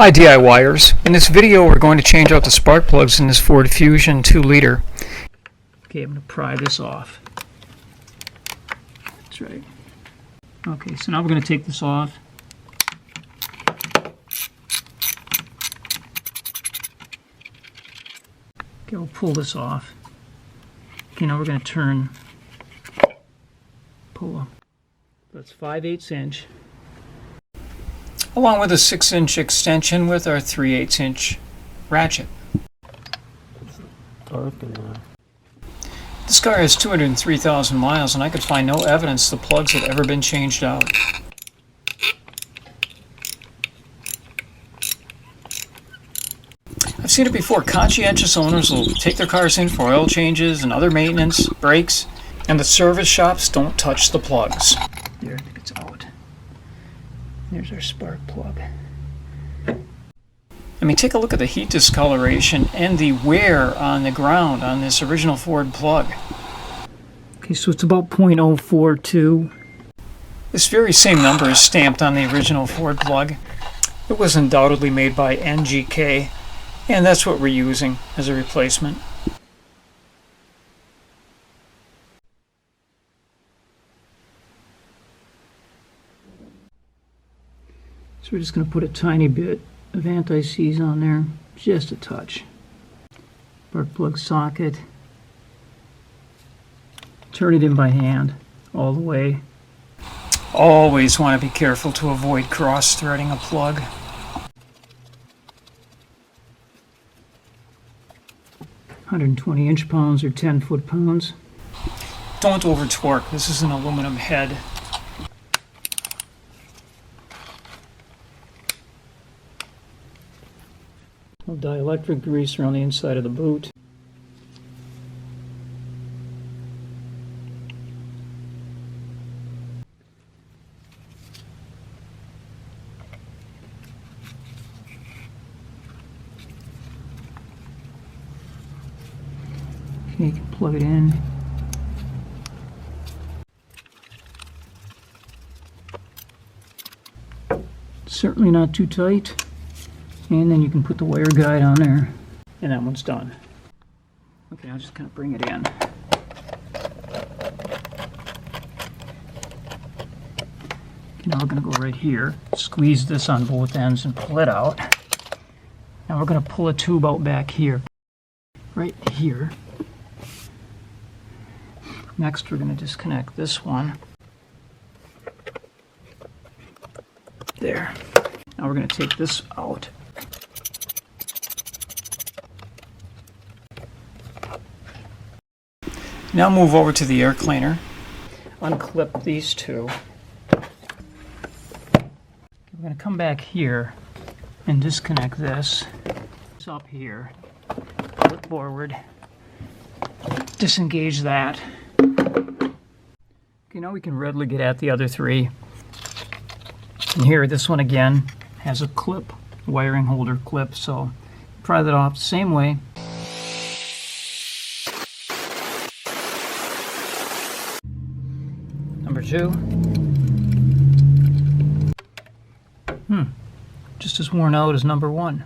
Hi DIYers. In this video we're going to change out the spark plugs in this Ford Fusion 2-liter. Okay, I'm going to pry this off. That's right. Okay, so now we're going to take this off. Okay, we'll pull this off. Okay, now we're going to pull up. That's 5/8 inch. Along with a 6-inch extension with our 3/8 inch ratchet. This car has 203,000 miles and I could find no evidence the plugs have ever been changed out. I've seen it before. Conscientious owners will take their cars in for oil changes and other maintenance, brakes, and the service shops don't touch the plugs. There, I think it's out. There's our spark plug. I mean, take a look at the heat discoloration and the wear on the ground on this original Ford plug. Okay, so it's about 0.042. This very same number is stamped on the original Ford plug. It was undoubtedly made by NGK, and that's what we're using as a replacement. So we're just going to put a tiny bit of anti-seize on there, just a touch. Spark plug socket. Turn it in by hand all the way. Always want to be careful to avoid cross-threading a plug. (120 inch-pounds or 10 foot-pounds). Don't over-torque. This is an aluminum head. Dielectric grease around the inside of the boot. Okay, you can plug it in. Certainly not too tight. And then you can put the wire guide on there. And that one's done. Okay, I'll just kind of bring it in. Now we're going to go right here. Squeeze this on both ends and pull it out. Now we're going to pull a tube out back here. Right here. Next we're going to disconnect this one. There. Now we're going to take this out. Now move over to the air cleaner. Unclip these two. We're going to come back here and disconnect this. It's up here. Pull it forward. Disengage that. Okay, now we can readily get at the other three. And here, this one again has a clip, wiring holder clip, so pry that off the same way. Number 2. Just as worn out as number 1.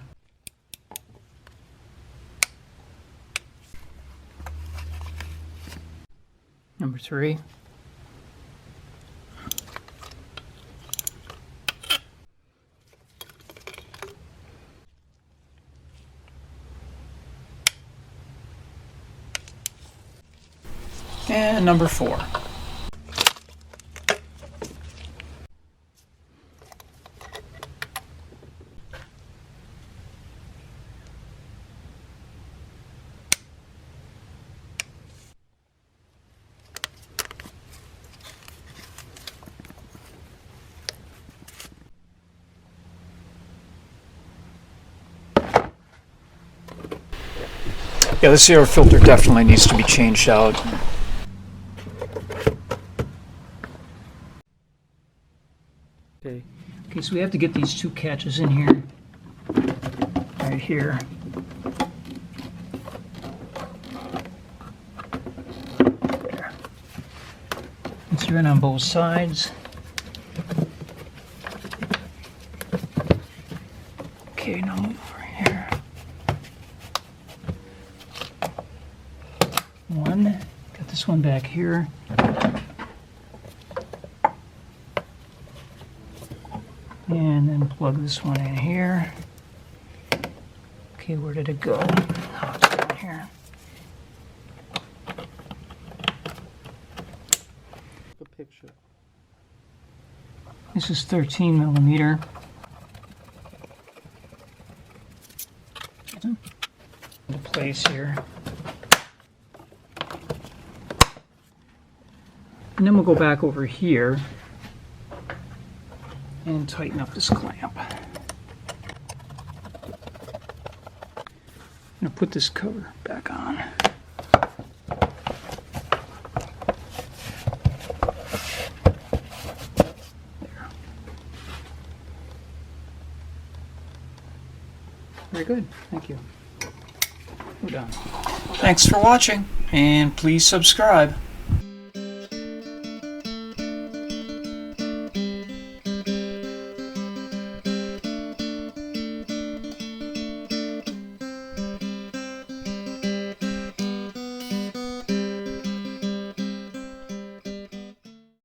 Number 3. And number 4. Yeah, this air filter definitely needs to be changed out. Okay, so we have to get these two catches in here. Right here. There. It's in on both sides. Okay, one. Got this one back here. And then plug this one in here. Okay, where did it go? Oh, it's down here. A picture. This is 13 millimeter. Into place here. And then we'll go back over here and tighten up this clamp. I'm going to put this cover back on. There. Very good. Thank you. We're done. Thanks for watching, and please subscribe.